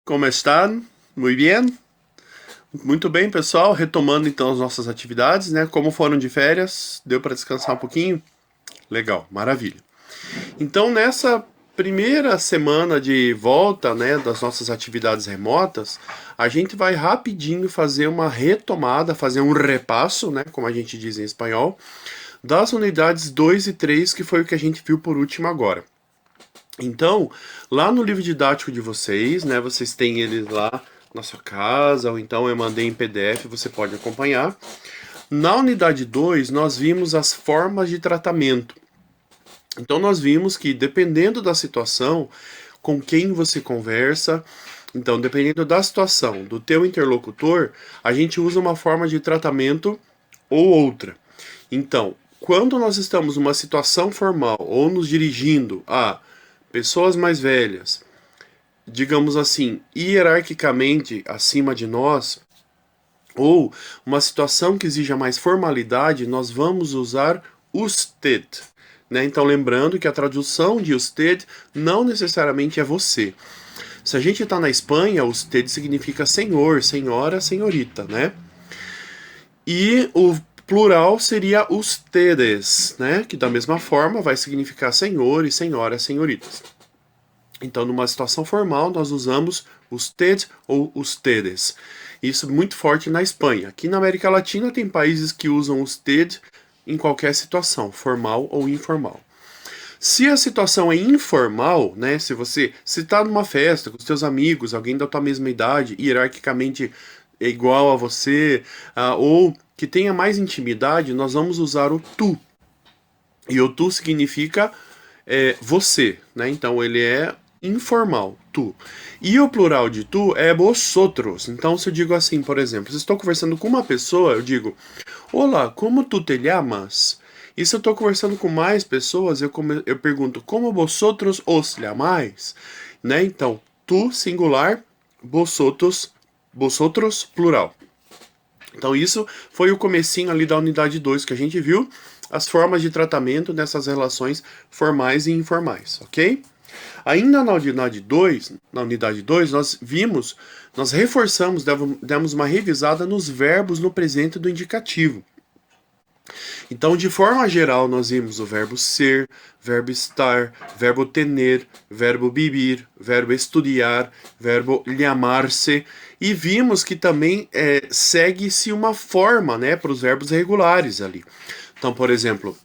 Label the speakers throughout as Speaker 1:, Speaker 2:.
Speaker 1: Como estão? Muito bem? Muito bem, pessoal. Retomando então as nossas atividades, né? Como foram de férias? Deu para descansar um pouquinho? Legal, maravilha. Então, nessa primeira semana de volta, né, das nossas atividades remotas, a gente vai rapidinho fazer uma retomada, fazer um repasso, né, como a gente diz em espanhol, das unidades 2 e 3, que foi o que a gente viu por último agora. Então, lá no livro didático de vocês, né, vocês têm eles lá na sua casa, ou então eu mandei em PDF, você pode acompanhar. Na unidade 2, nós vimos as formas de tratamento. Então, nós vimos que dependendo da situação, com quem você conversa, então, dependendo da situação, do teu interlocutor, a gente usa uma forma de tratamento ou outra. Então, quando nós estamos numa situação formal ou nos dirigindo a pessoas mais velhas, digamos assim, hierarquicamente acima de nós, ou uma situação que exija mais formalidade, nós vamos usar usted. Né? Então, lembrando que a tradução de usted não necessariamente é você. Se a gente está na Espanha, usted significa senhor, senhora, senhorita, né? E o plural seria ustedes, né? Que da mesma forma vai significar senhor e senhora, senhoritas. Então, numa situação formal, nós usamos usted ou ustedes. Isso é muito forte na Espanha. Aqui na América Latina tem países que usam usted em qualquer situação, formal ou informal. Se a situação é informal, né, se você está numa festa com os seus amigos, alguém da tua mesma idade, hierarquicamente é igual a você, ou que tenha mais intimidade, nós vamos usar o tu. E o tu significa você, né? Então ele é informal, tu. E o plural de tu é vosotros. Então se eu digo assim, por exemplo, se estou conversando com uma pessoa, eu digo: Olá, como tu te llamas? E se eu estou conversando com mais pessoas, eu pergunto: Como vosotros os llamais? Né? Então, tu singular, vosotros plural. Então isso foi o comecinho ali da unidade 2 que a gente viu, as formas de tratamento nessas relações formais e informais, ok? Ainda na unidade 2, nós reforçamos, demos uma revisada nos verbos no presente do indicativo. Então, de forma geral, nós vimos o verbo ser, verbo estar, verbo tener, verbo vivir, verbo estudiar, verbo llamar-se, e vimos que também segue-se uma forma, né, para os verbos regulares ali. Então, por exemplo,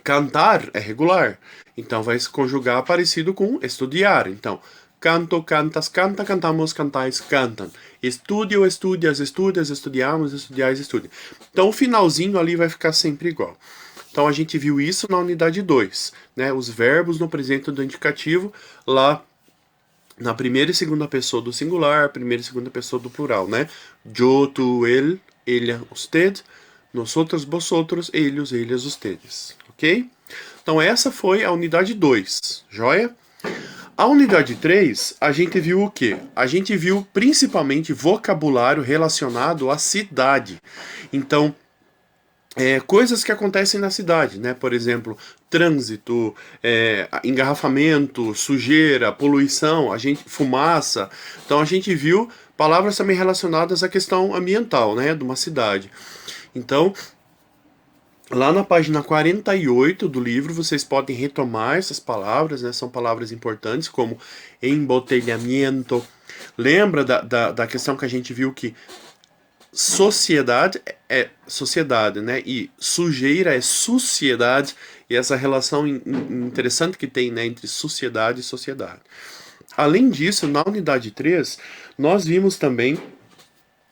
Speaker 1: cantar é regular, então vai se conjugar parecido com estudiar. Então, canto, cantas, canta, cantamos, cantais, cantam. Estudio, estudias, estudias, estudiamos, estudiais, estudiam. Então o finalzinho ali vai ficar sempre igual. Então a gente viu isso na unidade 2, né? Os verbos no presente do indicativo lá na primeira e segunda pessoa do singular, primeira e segunda pessoa do plural, né? Yo, tu, él, ella, usted, nosotros, vosotros, ellos, ellas, ustedes, ok? Então essa foi a unidade 2, joia? A unidade 3, a gente viu o quê? A gente viu principalmente vocabulário relacionado à cidade. Então, coisas que acontecem na cidade, né? Por exemplo, trânsito, engarrafamento, sujeira, poluição, fumaça. Então a gente viu palavras também relacionadas à questão ambiental, né? De uma cidade. Então, lá na página 48 do livro, vocês podem retomar essas palavras, né? São palavras importantes, como embotelhamento. Lembra da questão que a gente viu que sociedade é sociedade, né? E sujeira é sociedade, e essa relação interessante que tem, né, entre sociedade e sociedade. Além disso, na unidade 3, nós vimos também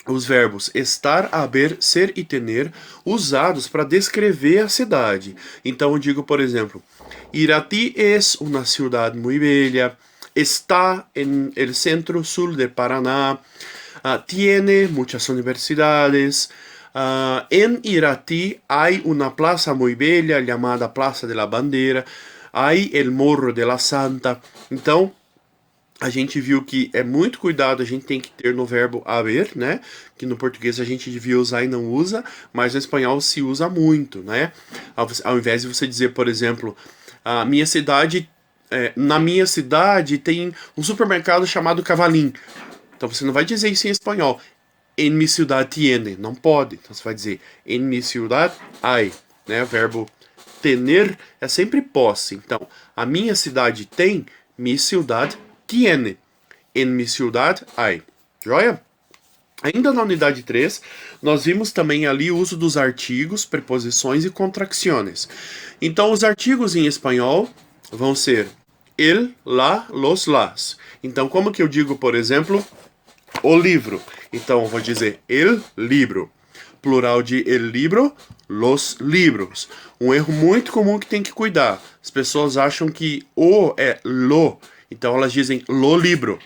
Speaker 1: os verbos estar, haver, ser e tener usados para descrever a cidade. Então eu digo, por exemplo, Irati es una ciudad muy bella, está en el centro sur de Paraná, tiene muchas universidades. En Irati hay una plaza muy bella llamada Plaza de la Bandera, hay el Morro de la Santa. Então, a gente viu que é muito cuidado a gente tem que ter no verbo haver, né? Que no português a gente devia usar e não usa, mas no espanhol se usa muito, né? Ao invés de você dizer, por exemplo, a minha cidade na minha cidade tem um supermercado chamado Cavalim. Então você não vai dizer isso em espanhol. En mi ciudad tiene. Não pode. Então você vai dizer en mi ciudad hay. Né? O verbo tener é sempre posse. Então, a minha cidade tem, mi ciudad tiene. En mi ciudad hay. Joia? Ainda na unidade 3, nós vimos também ali o uso dos artigos, preposições e contracções. Então, os artigos em espanhol vão ser el, la, los, las. Então, como que eu digo, por exemplo, o livro? Então, eu vou dizer el libro. Plural de el libro, los libros. Um erro muito comum que tem que cuidar. As pessoas acham que o é lo, então elas dizem lo libro.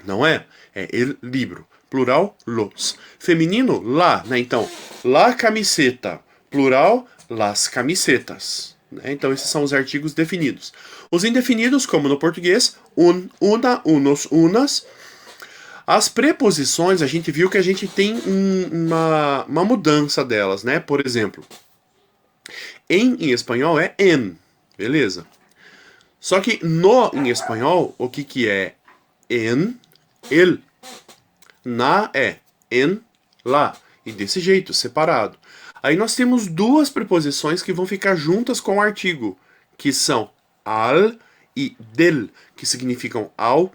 Speaker 1: Não é? É el libro. Plural, los. Feminino, la, né? Então, la camiseta. Plural, las camisetas. Né? Então, esses são os artigos definidos. Os indefinidos, como no português, un, una, unos, unas. As preposições, a gente viu que a gente tem uma mudança delas, né? Por exemplo, em espanhol é en, beleza? Só que no em espanhol, o que é en, el. Na é en, la. E desse jeito, separado. Aí nós temos duas preposições que vão ficar juntas com o artigo, que são al e del, que significam ao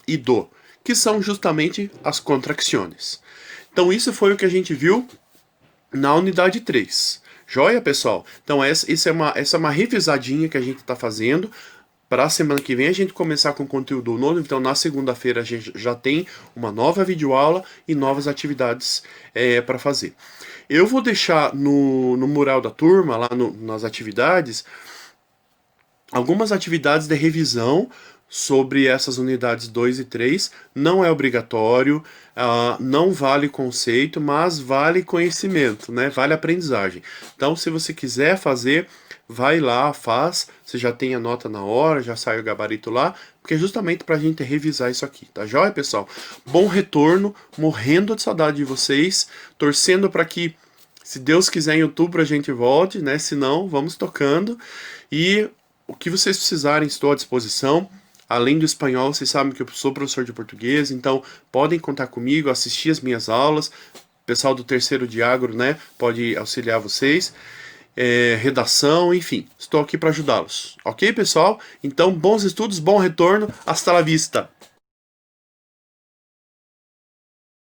Speaker 1: e do, que são justamente as contracções. Então isso foi o que a gente viu na unidade 3. Joia, pessoal? Então essa é uma revisadinha que a gente está fazendo. Para a semana que vem a gente começar com conteúdo novo, então na segunda-feira a gente já tem uma nova videoaula e novas atividades para fazer. Eu vou deixar no mural da turma, lá nas atividades, algumas atividades de revisão sobre essas unidades 2 e 3. Não é obrigatório, não vale conceito, mas vale conhecimento, né? Vale aprendizagem. Então, se você quiser fazer, vai lá, faz, você já tem a nota na hora, já sai o gabarito lá, porque é justamente pra gente revisar isso aqui, tá joia, pessoal? Bom retorno, morrendo de saudade de vocês, torcendo para que, se Deus quiser, em outubro a gente volte, né? Se não, vamos tocando. E o que vocês precisarem, estou à disposição. Além do espanhol, vocês sabem que eu sou professor de português, então podem contar comigo, assistir as minhas aulas. O pessoal do terceiro de agro, né, pode auxiliar vocês. Redação, enfim, estou aqui para ajudá-los. Ok, pessoal? Então, bons estudos, bom retorno. Hasta la vista!